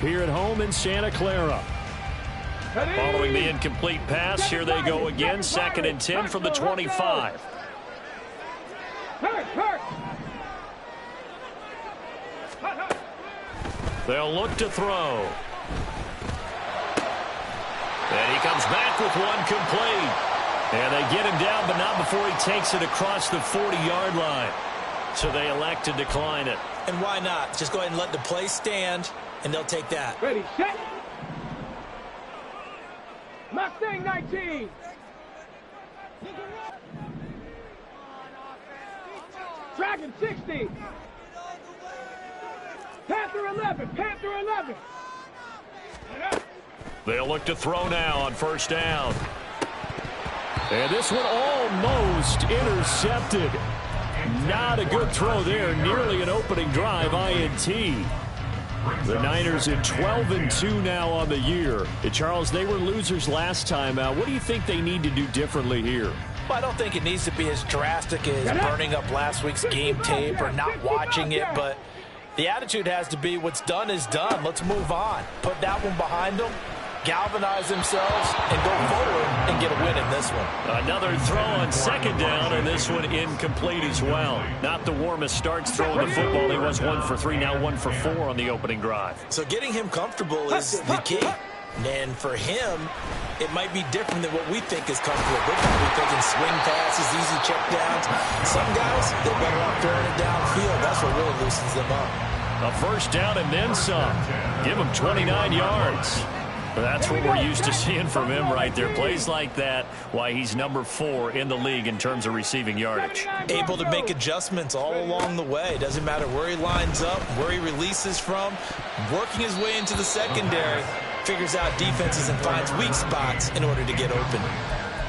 here at home in Santa Clara. Following the incomplete pass, here they go again. 2nd and 10 from the 25. They'll look to throw. And he comes back with one complete. And they get him down, but not before he takes it across the 40-yard line. So they elect to decline it. And why not? Just go ahead and let the play stand, and they'll take that. Ready, set. Mustang 19. Dragon 60. Panther 11. Panther 11. They'll look to throw now on 1st down. And this one almost intercepted. Not a good throw there. Nearly an opening drive INT. The Niners at 12-2 now on the year. And Charles, they were losers last time out. What do you think they need to do differently here? Well, I don't think it needs to be as drastic as burning up last week's game tape or not watching it, but the attitude has to be what's done is done. Let's move on. Put that one behind them, galvanize themselves, and go forward and get a win in this one. Another throw on 2nd down, and this one incomplete as well. Not the warmest starts throwing the football. He was 1 for 3, now 1 for 4 on the opening drive. So getting him comfortable is the key. And for him, it might be different than what we think is comfortable. We're probably thinking swing passes, easy check downs. Some guys, they're better off throwing it downfield. That's what really loosens them up. A 1st down and then some. Give him 29 yards. That's what we're used to seeing from him right there. Plays like that, why he's number 4 in the league in terms of receiving yardage. Able to make adjustments all along the way. Doesn't matter where he lines up, where he releases from. Working his way into the secondary. Figures out defenses and finds weak spots in order to get open.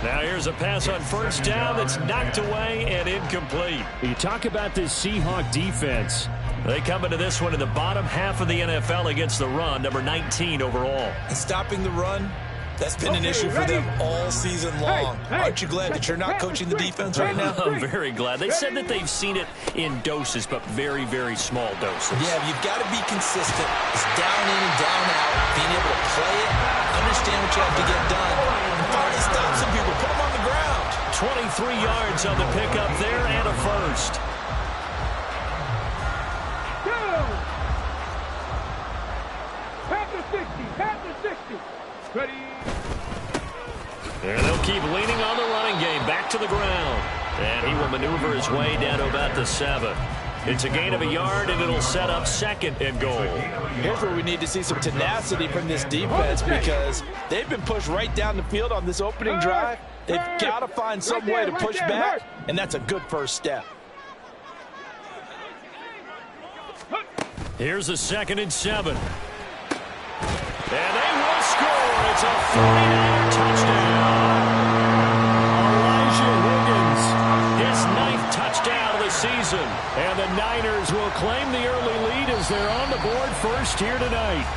Now here's a pass on 1st down that's knocked away and incomplete. You talk about this Seahawk defense. They come into this one in the bottom half of the NFL against the run, number 19 overall. And stopping the run, that's been an issue for them all season long. Aren't you glad that you're not coaching the defense right now? I'm very glad. They said that they've seen it in doses, but very, very small doses. Yeah, you've got to be consistent. It's down in and down out. Being able to play it, understand what you have to get done, and finally stop some people, put them on the ground. 23 yards on the pickup there and a 1st. Panther 60. Panther 60. Ready. And they'll keep leaning on the running game. Back to the ground. And he will maneuver his way down to about the 7. It's a gain of a yard, and it'll set up 2nd and goal. Here's where we need to see some tenacity from this defense because they've been pushed right down the field on this opening drive. They've got to find some way to push back, and that's a good 1st step. Here's a 2nd and 7. And they will score. It's a 49 touchdown. Elijah Higgins, his 9th touchdown of the season. And the Niners will claim the early lead as they're on the board first here tonight.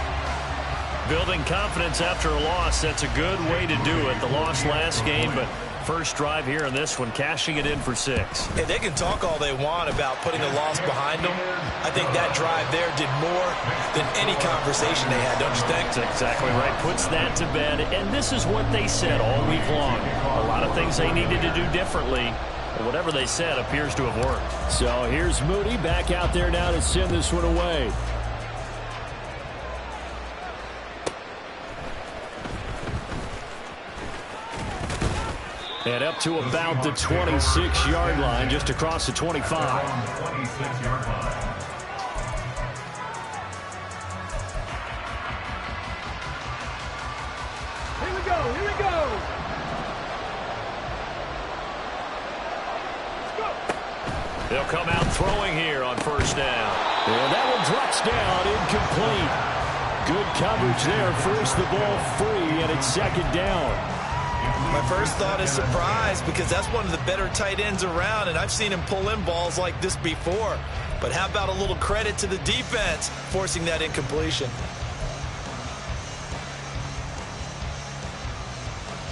Building confidence after a loss, that's a good way to do it. The loss last game, but first drive here in this one, cashing it in for 6. Hey, they can talk all they want about putting a loss behind them. I think that drive there did more than any conversation they had, don't you think? That's exactly right. Puts that to bed. And this is what they said all week long. A lot of things they needed to do differently. And whatever they said appears to have worked. So here's Moody back out there now to send this one away. And up to about the 26-yard line, just across the 25. Here we go. Here we go. Let's go. They'll come out throwing here on 1st down. And that one drops down, incomplete. Good coverage there. Forced the ball free, and it's 2nd down. My first thought is surprise because that's one of the better tight ends around, and I've seen him pull in balls like this before. But how about a little credit to the defense forcing that incompletion?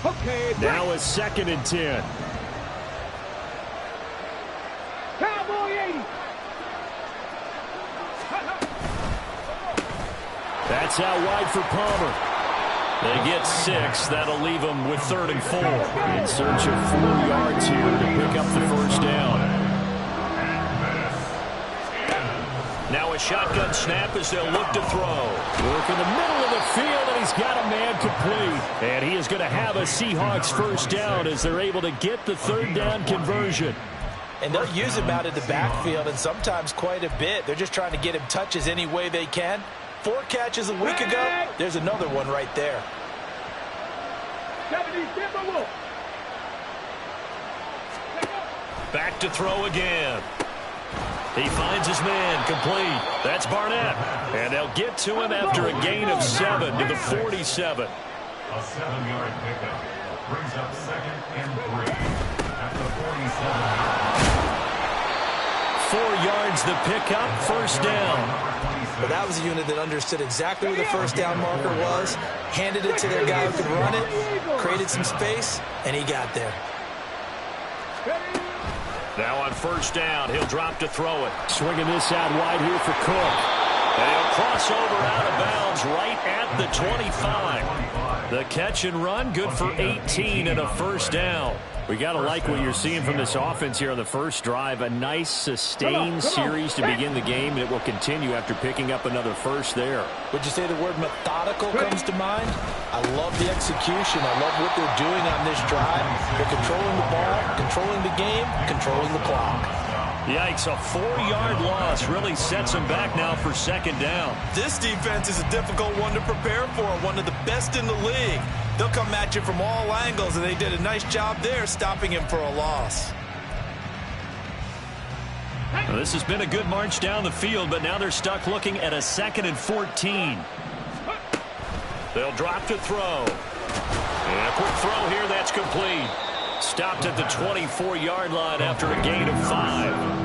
Okay. Now a 2nd and 10. Cowboy 80. That's out wide for Palmer. They get 6. That'll leave them with 3rd and 4. In search of 4 yards here to pick up the first down. Now a shotgun snap as they'll look to throw. Work in the middle of the field, and he's got a man complete. And he is going to have a Seahawks first down as they're able to get the 3rd down conversion. And they'll use him out of the backfield, and sometimes quite a bit. They're just trying to get him touches any way they can. 4 catches a week ago. There's another one right there. 70 Timberwolves. Back to throw again. He finds his man complete. That's Barnett. And they'll get to him after a gain of 7 to the 47. A 7-yard pickup brings up 2nd and 3 at the 47. 4 yards the pickup, first down. But that was a unit that understood exactly where the first down marker was, handed it to their guy who could run it, created some space, and he got there. Now on first down, he'll drop to throw it. Swinging this out wide here for Cook. And he'll cross over out of bounds right at the 25. The catch and run, good for 18 and a first down. We got to like what you're seeing from this offense here on the first drive. A nice sustained series to begin the game, and it will continue after picking up another first there. Would you say the word methodical comes to mind? I love the execution. I love what they're doing on this drive. They're controlling the ball, controlling the game, controlling the clock. Yikes, a 4-yard loss really sets them back now for 2nd down. This defense is a difficult one to prepare for, one of the best in the league. They'll come at you from all angles, and they did a nice job there stopping him for a loss. Well, this has been a good march down the field, but now they're stuck looking at a 2nd and 14. They'll drop to throw. And a quick throw here, that's complete. Stopped at the 24-yard line after a gain of 5.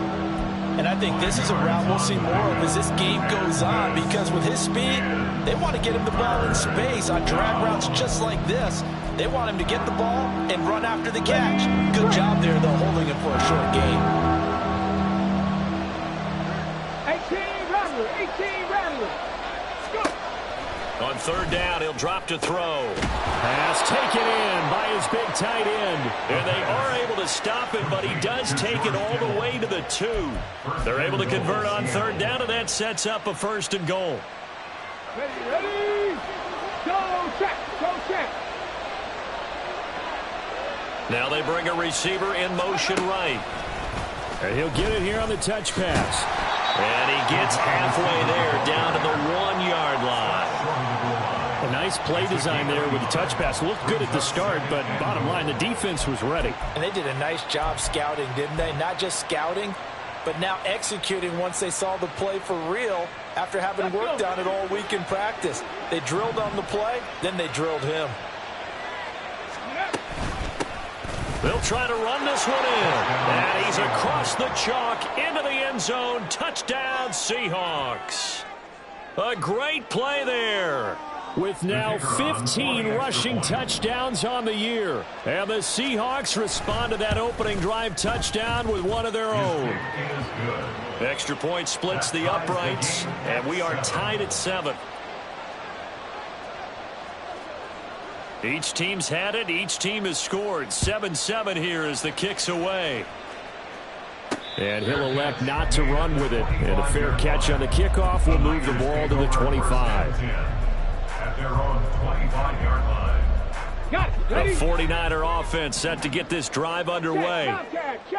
And I think this is a route we'll see more of as this game goes on, because with his speed, they want to get him the ball in space on drag routes just like this. They want him to get the ball and run after the catch. Good job there, though, holding him for a short gain. 18 Rattler, 18 Rattler. Go. On 3rd down, he'll drop to throw. Pass taken in by his big tight end. And they are able to stop him, but he does take it all the way to the 2. They're able to convert on 3rd down, and that sets up a 1st and goal. Ready. Go check, go check. Now they bring a receiver in motion right. And he'll get it here on the touch pass. And he gets halfway there down to the 1-yard line. A nice play design there with the touch pass. Looked good at the start, but bottom line, the defense was ready. And they did a nice job scouting, didn't they? Not just scouting, but now executing once they saw the play for real after having worked on it all week in practice. They drilled on the play, then they drilled him. They'll try to run this one in. And he's across the chalk into the end zone. Touchdown, Seahawks. A great play there. With now 15 rushing touchdowns on the year. And the Seahawks respond to that opening drive touchdown with one of their own. Extra point splits the uprights, and we are tied at 7. Each team's had it. Each team has scored. 7-7 here as the kick's away. And he'll elect not to run with it. And a fair catch on the kickoff will move the ball to the 25. At their own 25-yard line. Got it. The Ready. 49er offense set to get this drive underway.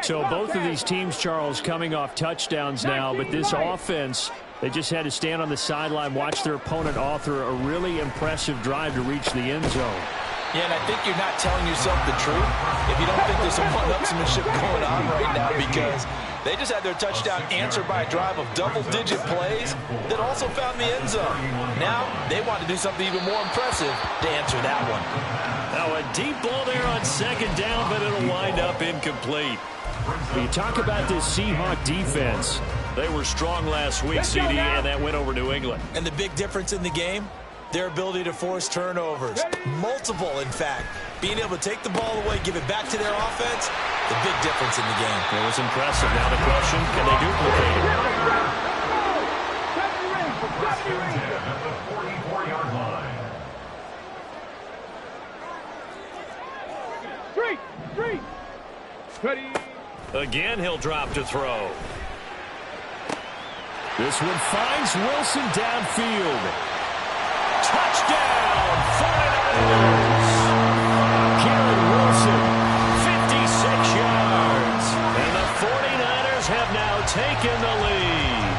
So both of these teams, Charles, coming off touchdowns now, but this offense, they just had to stand on the sideline, watch their opponent author a really impressive drive to reach the end zone. Yeah, and I think you're not telling yourself the truth if you don't think there's some one-upsmanship going on right now, because they just had their touchdown answered by a drive of double-digit plays that also found the end zone. Now they want to do something even more impressive to answer that one. Now a deep ball there on 2nd down, but it'll wind up incomplete. You talk about this Seahawk defense. They were strong last week, CD, and that went over New England. And the big difference in the game, their ability to force turnovers. Multiple, in fact. Being able to take the ball away, give it back to their offense, the big difference in the game. It was impressive. Now the question, can they duplicate it? line. Three. Ready. Again, he'll drop to throw. This one finds Wilson downfield. Touchdown, 49ers. Garrett Wilson, 56 yards. And the 49ers have now taken the lead.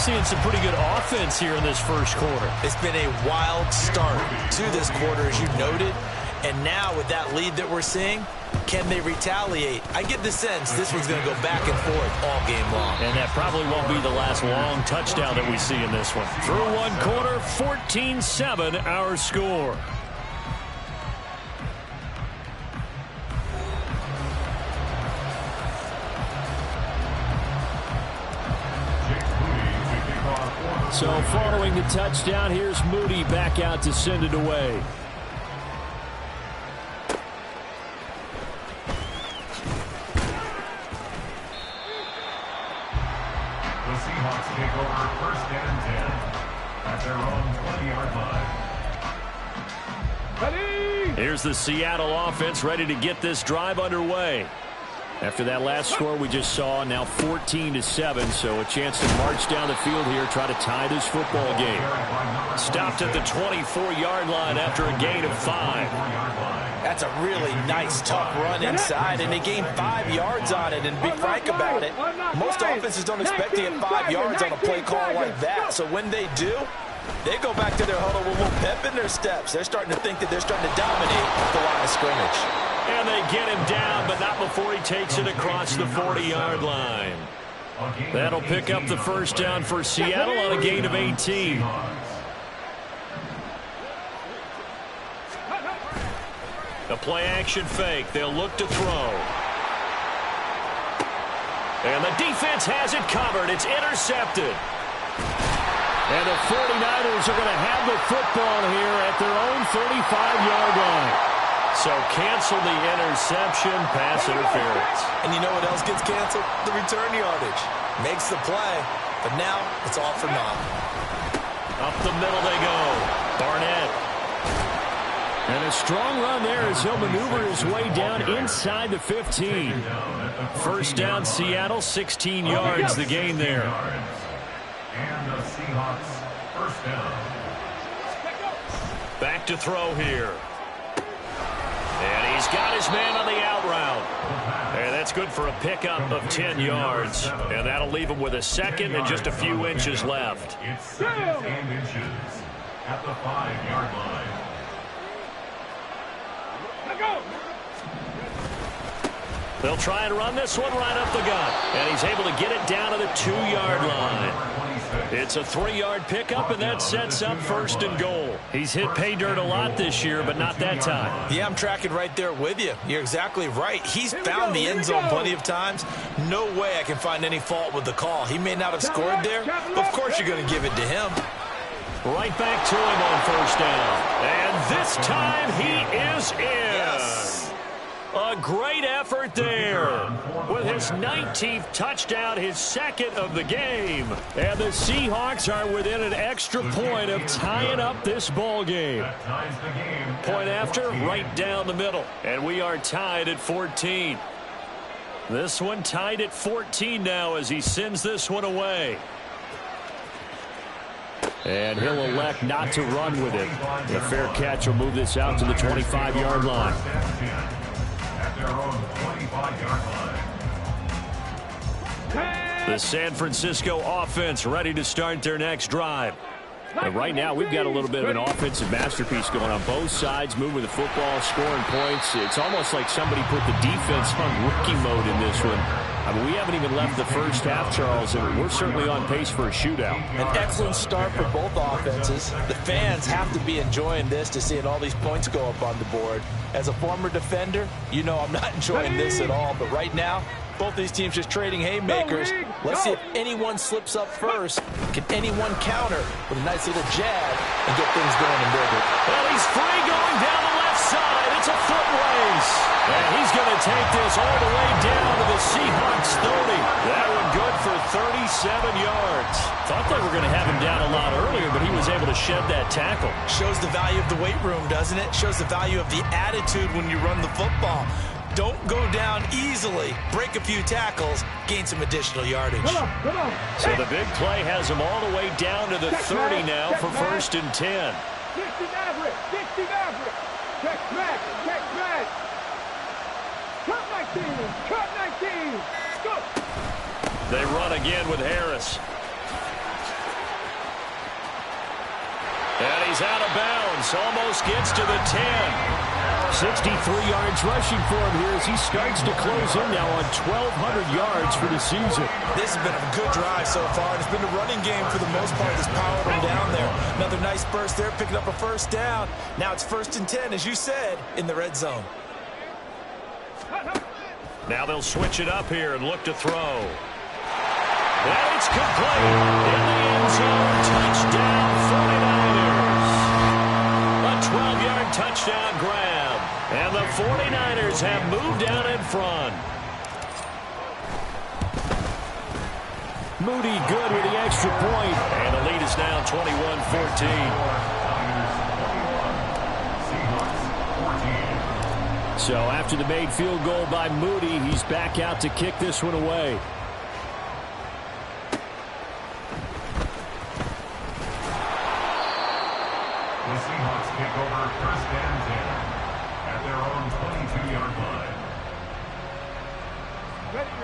Seeing some pretty good offense here in this first quarter. It's been a wild start to this quarter, as you noted. And now with that lead that we're seeing, can they retaliate? I get the sense this one's going to go back and forth all game long. And that probably won't be the last long touchdown that we see in this one. Through one quarter, 14-7 our score. So following the touchdown, here's Moody back out to send it away. The Seahawks take over 1st and 10 at their own 20-yard line. Ready. Here's the Seattle offense ready to get this drive underway. After that last score we just saw, now 14-7, so a chance to march down the field here, try to tie this football game. Stopped at the 24-yard line after a gain of 5. That's a really nice, tough run inside, and they gained 5 yards on it. And to be frank about it, most offenses don't expect to get 5 yards on a play call like that. So when they do, they go back to their huddle with a little pep in their steps. They're starting to think that they're starting to dominate the line of scrimmage. And they get him down, but not before he takes it across the 40-yard line. That'll pick up the first down for Seattle on a gain of 18. A play-action fake. They'll look to throw. And the defense has it covered. It's intercepted. And the 49ers are going to have the football here at their own 35-yard line. So cancel the interception, pass interference. And you know what else gets canceled? The return yardage. Makes the play, but now it's all for naught. Up the middle they go. Barnett. And a strong run there as he'll maneuver his way down inside the 15. First down, Seattle, 16 yards, the gain there. And the Seahawks first down. Back to throw here. And he's got his man on the out route. And that's good for a pickup of 10 yards. And that'll leave him with a second and just a few inches left. It's 2nd and inches at the 5-yard line. Let go. They'll try and run this one right up the gut. And he's able to get it down to the 2-yard line. It's a 3-yard pickup, and that sets up 1st and goal. He's hit pay dirt a lot this year, but not that time. Yeah, I'm tracking right there with you. You're exactly right. He's found the end zone plenty of times. No way I can find any fault with the call. He may not have scored there, but of course you're going to give it to him. Right back to him on 1st down. And this time he is in. Yes. A great effort there with his 19th touchdown, his 2nd of the game. And the Seahawks are within an extra point of tying up this ball game. Point after, right down the middle. And we are tied at 14. This one tied at 14 now as he sends this one away. And he'll elect not to run with it. A fair catch will move this out to the 25-yard line. At their own 25-yard line. The San Francisco offense ready to start their next drive. And right now, we've got a little bit of an offensive masterpiece going on both sides, moving the football, scoring points. It's almost like somebody put the defense on rookie mode in this one. I mean, we haven't even left the first half, Charles, and we're certainly on pace for a shootout. An excellent start for both offenses. The fans have to be enjoying this to seeing all these points go up on the board. As a former defender, you know I'm not enjoying this at all, but right now, both these teams just trading haymakers. Let's see if anyone slips up first. Can anyone counter with a nice little jab and get things going in River? Well, he's free going down the left left side. It's a foot race. And he's going to take this all the way down to the Seahawks 30. That one good for 37 yards. Thought they were going to have him down a lot earlier, but he was able to shed that tackle. Shows the value of the weight room, doesn't it? Shows the value of the attitude when you run the football. Don't go down easily. Break a few tackles. Gain some additional yardage. Come on. So the big play has him all the way down to the 30 now for 1st and 10. 60 Maverick. Check back. Cut 19. Go. They run again with Harris. And he's out of bounds. Almost gets to the 10. 63 yards rushing for him here as he starts to close in now on 1,200 yards for the season. This has been a good drive so far. It's been a running game for the most part that's powered him down there. Another nice burst there, picking up a first down. Now it's 1st and 10, as you said, in the red zone. Now they'll switch it up here and look to throw. And it's complete. In the end zone, touchdown 49ers. A 12-yard touchdown grab. And the 49ers have moved down in front. Moody good with the extra point. And the lead is now 21-14. So after the made field goal by Moody, he's back out to kick this one away. The Seahawks kick over 1st and 10 at their own 22-yard line.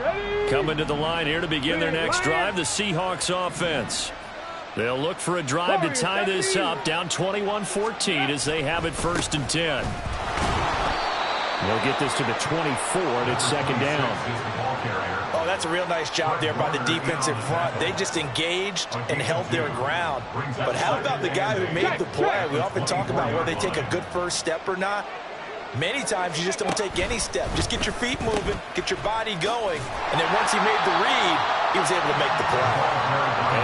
Ready. Coming to the line here to begin their next drive, the Seahawks offense. They'll look for a drive to tie this up, down 21-14 as they have it 1st and 10. They'll get this to the 24, and it's 2nd down. Oh, that's a real nice job there by the defense in front. They just engaged and held their ground. But how about the guy who made the play? We often talk about whether they take a good first step or not. Many times you just don't take any step. Just get your feet moving, get your body going, and then once he made the read, he was able to make the play.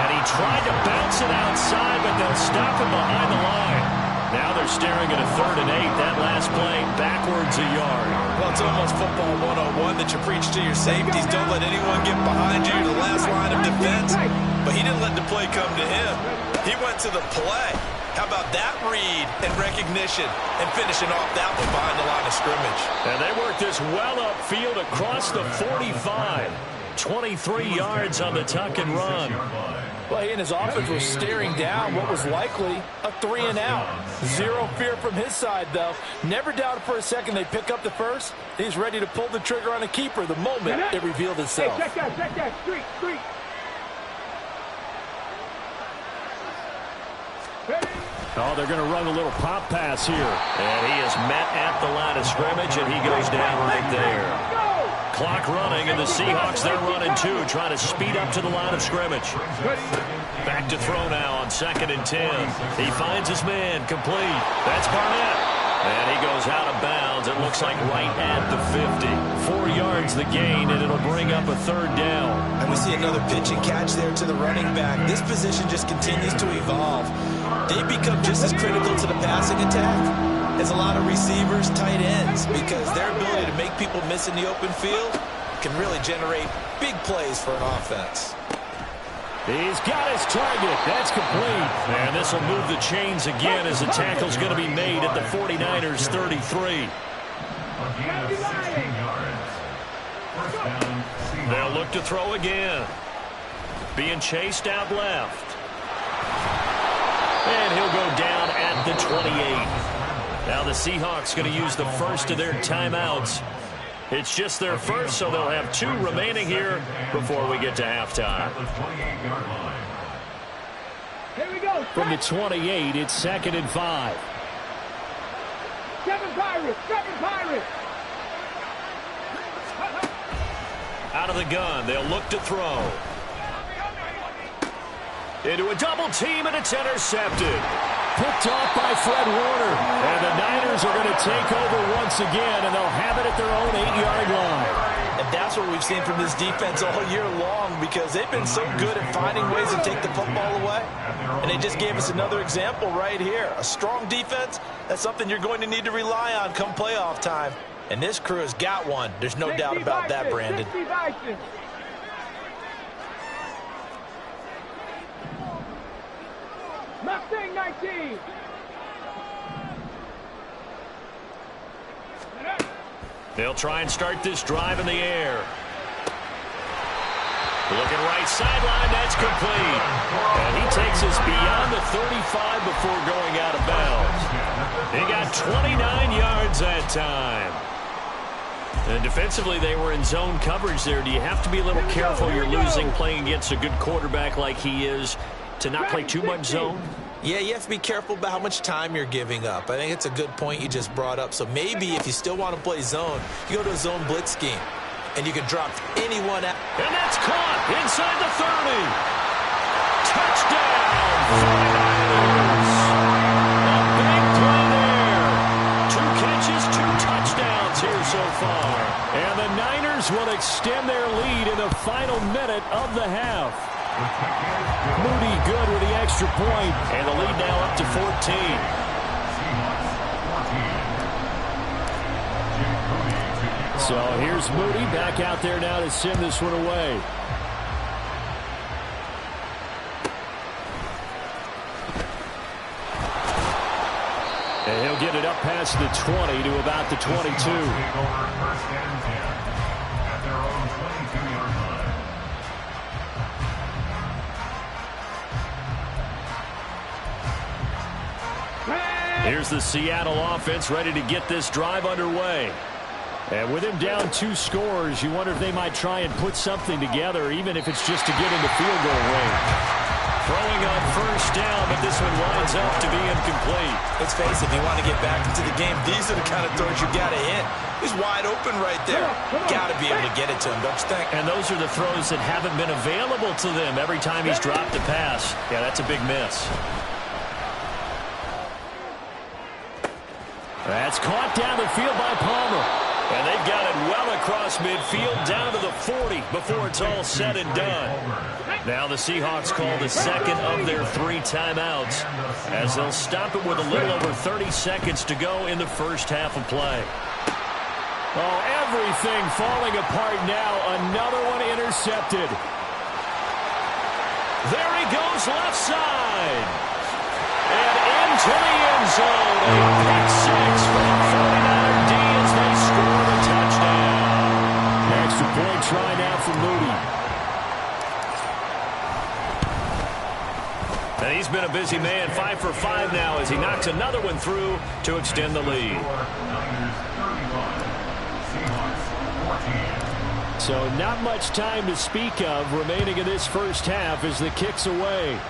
And he tried to bounce it outside, but they'll stop him behind the line. Now they're staring at a 3rd and 8. That last play backwards a yard. Well, it's almost football 101 that you preach to your safeties. Don't let anyone get behind you, the last line of defense. But he didn't let the play come to him. He went to the play. How about that read and recognition and finishing off that one behind the line of scrimmage? And they work this well upfield across the 45. 23 yards on the tuck and run. Well, he and his offense were staring down what was likely a 3-and-out. Zero fear from his side, though. Never doubted for a second they pick up the first. He's ready to pull the trigger on a keeper the moment it revealed itself. Hey, check that. Street. Ready. Oh, they're going to run a little pop pass here. And he is met at the line of scrimmage, and he goes down right there. Clock running, and the Seahawks, they're running too, trying to speed up to the line of scrimmage. Back to throw now on 2nd and 10. He finds his man, complete. That's Barnett. And he goes out of bounds. It looks like right at the 50. 4 yards the gain, and it'll bring up a 3rd down. And we see another pitch and catch there to the running back. This position just continues to evolve. They become just as critical to the passing attack as a lot of receivers, tight ends, because their ability to make people miss in the open field can really generate big plays for an offense. He's got his target. That's complete. And this will move the chains again as the tackle's going to be made at the 49ers 33. They'll look to throw again. Being chased out left. And he'll go down at the 28. Now the Seahawks going to use the first of their timeouts. It's just their first, so they'll have 2 remaining here before we get to halftime. Here we go. From the 28, it's 2nd and 5. 7 Pirates. Out of the gun, they'll look to throw. Into a double team, and it's intercepted. Picked off by Fred Warner. And the Niners are going to take over once again, and they'll have it at their own 8-yard line. And And that's what we've seen from this defense all year long, because they've been so good at finding ways to take the football away. And they just gave us another example right here. A strong defense, that's something you're going to need to rely on come playoff time. And this crew has got one. There's no doubt about that, Brandon. Mustang 19. They'll try and start this drive in the air. Looking right sideline, that's complete. And he takes us beyond the 35 before going out of bounds. He got 29 yards that time. And defensively, they were in zone coverage there. Do you have to be a little careful? You're losing playing against a good quarterback like he is to not play too much zone? Yeah, you have to be careful about how much time you're giving up. I think it's a good point you just brought up. So maybe if you still want to play zone, you go to a zone blitz scheme, and you can drop anyone out. And that's caught inside the 30. Touchdown, 49ers. A big play there. 2 catches, 2 touchdowns here so far. And the Niners will extend their lead in the final minute of the half. Moody good with the extra point, and the lead now up to 14. So here's Moody back out there now to send this one away. And he'll get it up past the 20 to about the 22. Here's the Seattle offense ready to get this drive underway. And with him down 2 scores, you wonder if they might try and put something together, even if it's just to get into field goal range. Throwing on first down, but this one winds up to be incomplete. Let's face it, if you want to get back into the game, these are the kind of throws you got to hit. He's wide open right there. Got to be able to get it to him, don't you think? And those are the throws that haven't been available to them every time he's dropped a pass. Yeah, that's a big miss. That's caught down the field by Palmer. And they've got it well across midfield down to the 40 before it's all said and done. Now the Seahawks call the second of their 3 timeouts as they'll stop it with a little over 30 seconds to go in the first half of play. Oh, everything falling apart now. Another one intercepted. There he goes left side. And into the end zone. A pick 6 for the 49er D as they score the touchdown. Extra point try now for Moody. And he's been a busy man. 5 for 5 now as he knocks another one through to extend the lead. So not much time to speak of remaining in this first half as the kick's away.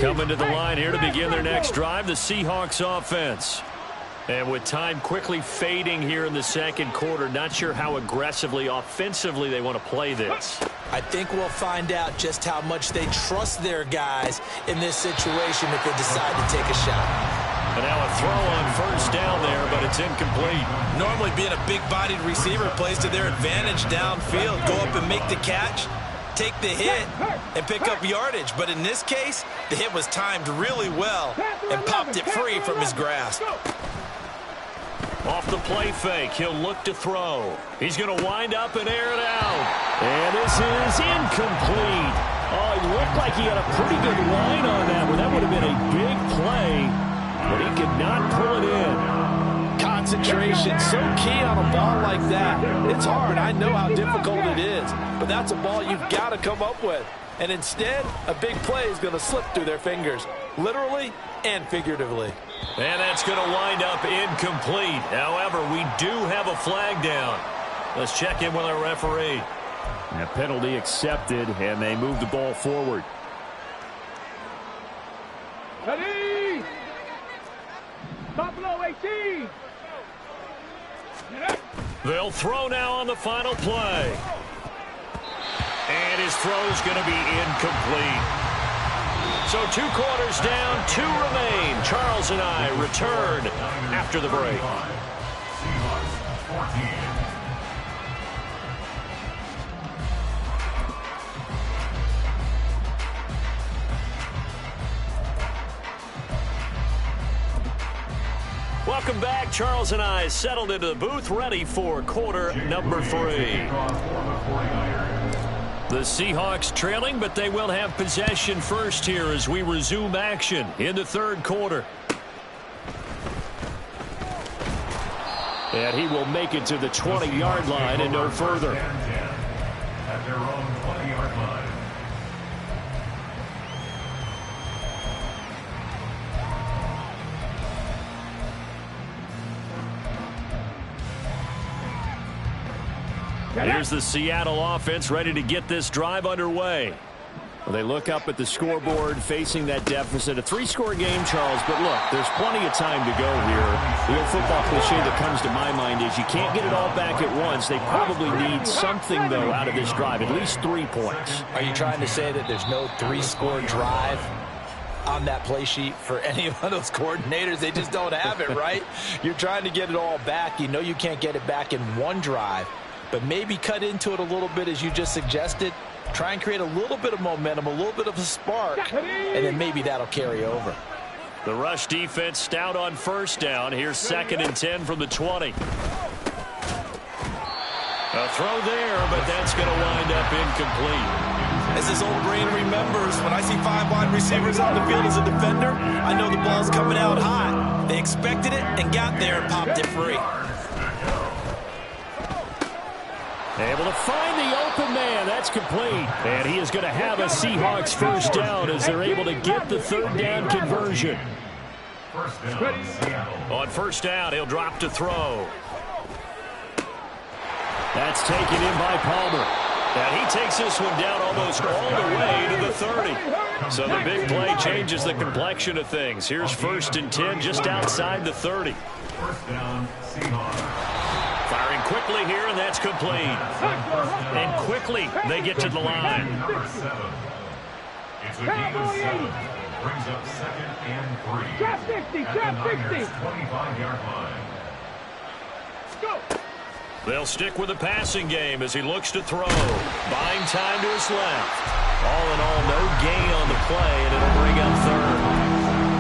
Coming to the line here to begin their next drive, the Seahawks offense. And with time quickly fading here in the second quarter, not sure how aggressively, offensively they want to play this. I think we'll find out just how much they trust their guys in this situation if they decide to take a shot. And now a throw on first down there, but it's incomplete. Normally being a big-bodied receiver plays to their advantage downfield. Go up and make the catch, take the hit, and pick up yardage. But in this case, the hit was timed really well and popped it free from his grasp. Off the play fake, he'll look to throw. He's going to wind up and air it out. And this is incomplete. Oh, it looked like he had a pretty good line on that one. That would have been a big play, but he could not pull it in. Concentration, so key on a ball like that. It's hard. I know how difficult it is, but that's a ball you've got to come up with. And instead, a big play is going to slip through their fingers, literally and figuratively. And that's going to wind up incomplete. However, we do have a flag down. Let's check in with our referee. A penalty accepted, and they move the ball forward. Ready? Buffalo 18. They'll throw now on the final play. And his throw's going to be incomplete. So 2 quarters down, 2 remain. Charles and I return after the break. Seahawks 14. Welcome back. Charles and I settled into the booth, ready for quarter number 3. The Seahawks trailing, but they will have possession first here as we resume action in the 3rd quarter. And he will make it to the 20-yard line and no further. At their own 20-yard line. Here's the Seattle offense ready to get this drive underway. Well, they look up at the scoreboard facing that deficit. A 3-score game, Charles, but look, there's plenty of time to go here. The old football cliche that comes to my mind is you can't get it all back at once. They probably need something, though, out of this drive, at least 3 points. Are you trying to say that there's no 3-score drive on that play sheet for any of those coordinators? They just don't have it, right? You're trying to get it all back. You know you can't get it back in one drive, but maybe cut into it a little bit as you just suggested. Try and create a little bit of momentum, a little bit of a spark, and then maybe that'll carry over. The rush defense stout on 1st down. Here's 2nd and 10 from the 20. A throw there, but that's going to wind up incomplete. As his old brain remembers, when I see 5 wide receivers on the field as a defender, I know the ball's coming out hot. They expected it and got there and popped it free. Able to find the open man. That's complete. And he is going to have a Seahawks 1st down as they're able to get the 3rd down conversion. First down, Seattle. On 1st down, he'll drop to throw. That's taken in by Palmer. And he takes this one down almost all the way to the 30. So the big play changes the complexion of things. Here's 1st and 10 just outside the 30. First down, Seahawks. Firing quickly here, and that's complete. And quickly they get to the line. Number 7. It's a gain of 7. Brings up 2nd and 3. Trap 60, trap 60. 25-yard line. Go. They'll stick with the passing game as he looks to throw. Buying time to his left. All in all, no gain on the play, and it'll bring up 3rd.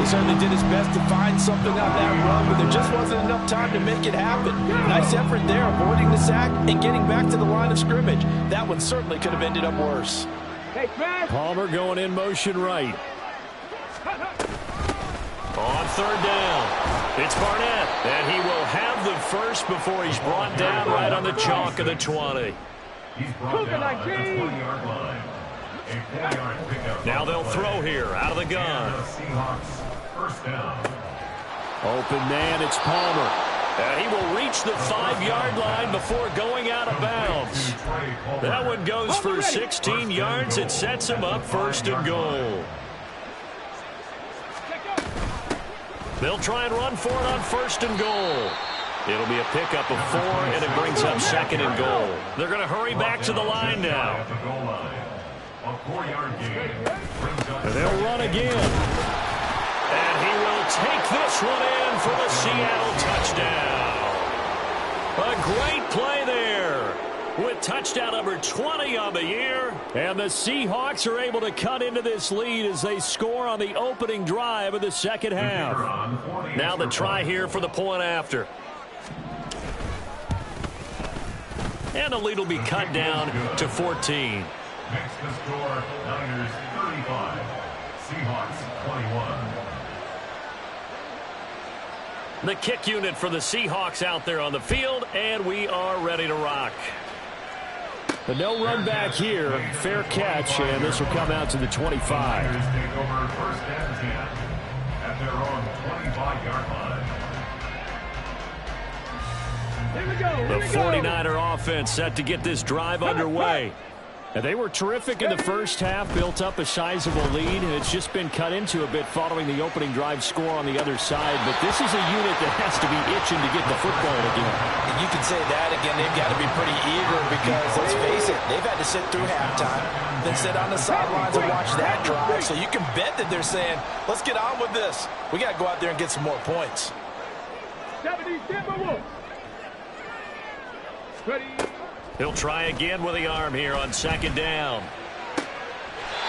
He certainly did his best to find something on that run, but there just wasn't enough time to make it happen. Nice effort there, avoiding the sack and getting back to the line of scrimmage. That one certainly could have ended up worse. Hey, Fred. Palmer going in motion right. On 3rd down, it's Barnett, and he will have the first before he's brought down right on the chalk of the 20. He's brought down at the 20-yard line. A 4-yard pickup. Now they'll throw here out of the gun. And the Seahawks 1st down. Open man, it's Palmer. And he will reach the 5-yard line before going out of bounds. That one goes for 16 yards. It sets him up 1st and goal. They'll try and run for it on 1st and goal. It'll be a pickup of 4, and it brings up 2nd and goal. They're going to hurry back to the line now. At the goal line. A 4-yard gain. Brings up And they'll run again. And he will take this one in for the Seattle touchdown. A great play there with touchdown number 20 on the year. And the Seahawks are able to cut into this lead as they score on the opening drive of the 2nd half. Now the try here for the point after. And the lead will be cut down to 14. Makes the score Niners 35, Seahawks 21. The kick unit for the Seahawks out there on the field, and we are ready to rock. But no run back here. Fair catch, and this will come out to the 25. Niners take over 1st and 10 at their own 25-yard line. Here we go. The Here we go. 49er offense set to get this drive underway. And they were terrific in the first half, built up a sizable lead, and it's just been cut into a bit following the opening drive score on the other side. But this is a unit that has to be itching to get the football again. You can say that again. They've got to be pretty eager because, let's face it, they've had to sit through halftime, then sit on the sidelines and watch that drive. So you can bet that they're saying, let's get on with this. We got to go out there and get some more points. 70 Timberwolves. Ready. He'll try again with the arm here on second down.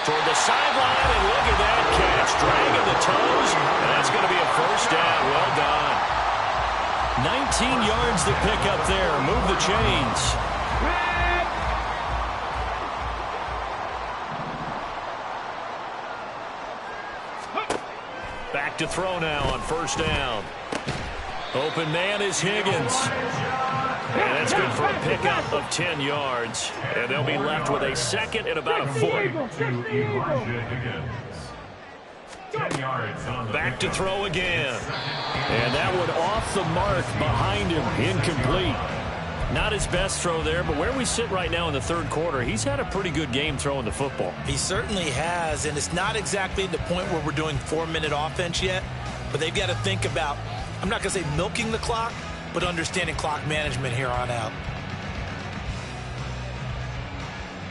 Toward the sideline, and look at that catch. Dragging the toes, and that's going to be a first down. Well done. 19 yards to pick up there. Move the chains. Red. Back to throw now on first down. Open man is Higgins. And that's good for a pickup of 10 yards. And they'll be left with a second and about a foot. 10 yards on the Back to throw again. And that one off the mark behind him. Incomplete. Not his best throw there, but where we sit right now in the third quarter, he's had a pretty good game throwing the football. He certainly has, and it's not exactly the point where we're doing 4-minute offense yet, but they've got to think about, I'm not going to say milking the clock, but understanding clock management here on out.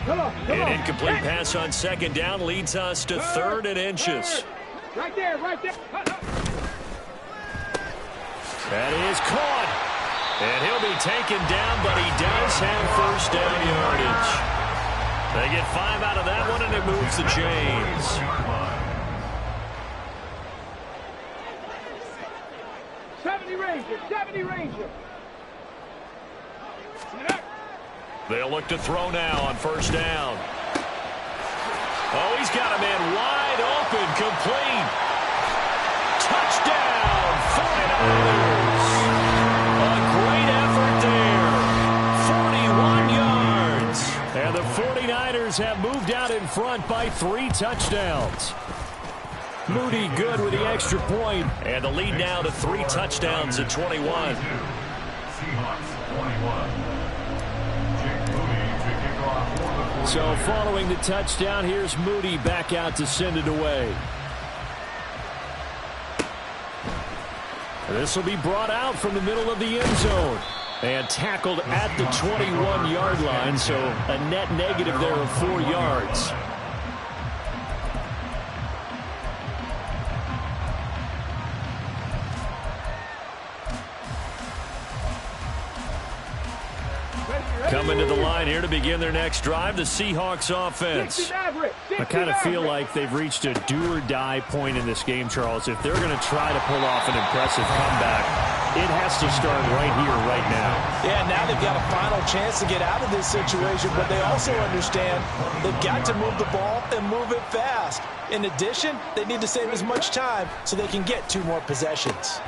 An incomplete pass on second down leads us to third and inches. Right there, right there. That is caught. And he'll be taken down, but he does have first down yardage. They get 5 out of that one, and it moves the chains. 70 Ranger, 70 Ranger. They'll look to throw now on first down. Oh, he's got a man wide open, complete. Touchdown, 49ers. A great effort there. 41 yards. And the 49ers have moved out in front by 3 touchdowns. Moody good with the extra point. And the lead now to 3 touchdowns at 21. Seahawks 21. So following the touchdown, here's Moody back out to send it away. This will be brought out from the middle of the end zone and tackled at the 21-yard line, so a net negative there of 4 yards. Coming to the line here to begin their next drive, the Seahawks offense. I kind of feel like they've reached a do-or-die point in this game, Charles. If they're going to try to pull off an impressive comeback, it has to start right here, right now. Yeah, now they've got a final chance to get out of this situation, but they also understand they've got to move the ball and move it fast. In addition, they need to save as much time so they can get 2 more possessions.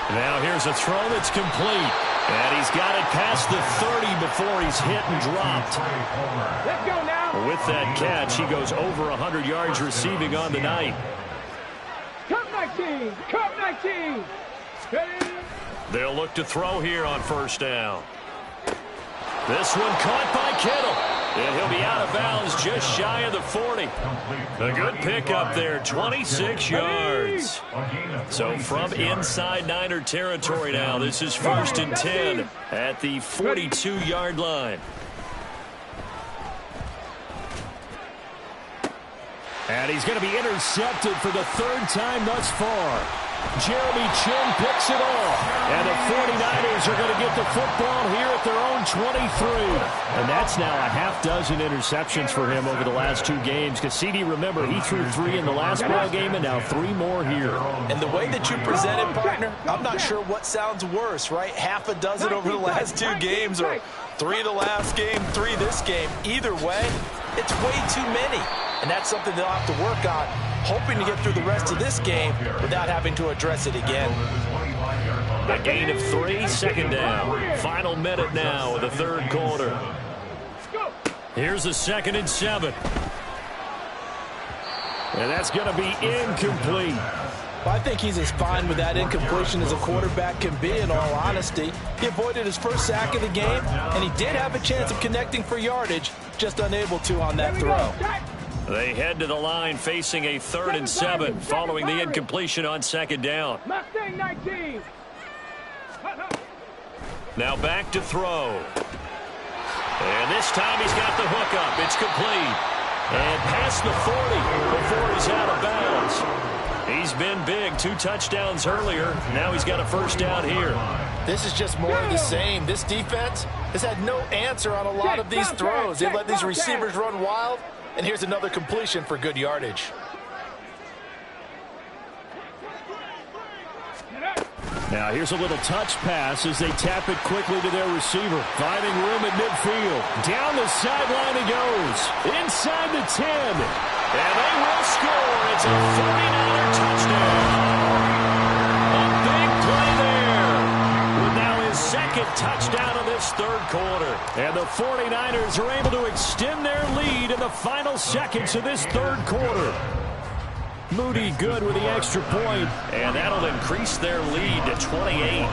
Now here's a throw that's complete. And he's got it past the 30 before he's hit and dropped. Let's go now. With that catch, he goes over 100 yards receiving on the night. Cup 19. Cup 19. Ready. They'll look to throw here on first down. This one caught by Kittle. And he'll be out of bounds just shy of the 40. A good pickup there, 26 yards. So from inside Niner territory now, this is 1st and 10 at the 42-yard line. And he's going to be intercepted for the 3rd time thus far. Jeremy Chin picks it off. And the 49ers are going to get the football here at their own 23. And that's now a half dozen interceptions for him over the last 2 games. Because CD, remember, he threw 3 in the last ball game and now 3 more here. And the way that you present it, partner, I'm not sure what sounds worse, right? Half a dozen over the last 2 games or 3 the last game, 3 this game. Either way, it's way too many. And that's something they'll have to work on, hoping to get through the rest of this game without having to address it again. A gain of 3, 2nd down. Final minute now of the 3rd quarter. Here's a 2nd and 7. And that's going to be incomplete. Well, I think he's as fine with that incompletion as a quarterback can be, in all honesty. He avoided his first sack of the game, and he did have a chance of connecting for yardage, just unable to on that throw. They head to the line facing a 3rd and 7 following the incompletion on 2nd down. Mustang 19. Now back to throw. And this time he's got the hook up. It's complete. And past the 40 before he's out of bounds. He's been big. 2 touchdowns earlier. Now he's got a 1st down here. This is just more of the same. This defense has had no answer on a lot of these throws. They let these receivers run wild, and here's another completion for good yardage. Now here's a little touch pass as they tap it quickly to their receiver. Finding room at midfield. Down the sideline he goes. Inside the 10. And they will score. It's a 49er touchdown. A big play there. With now his 2nd touchdown of this 3rd quarter. And the 49ers are able to extend their lead in the final seconds of this 3rd quarter. Moody good with the extra point, and that'll increase their lead to 28.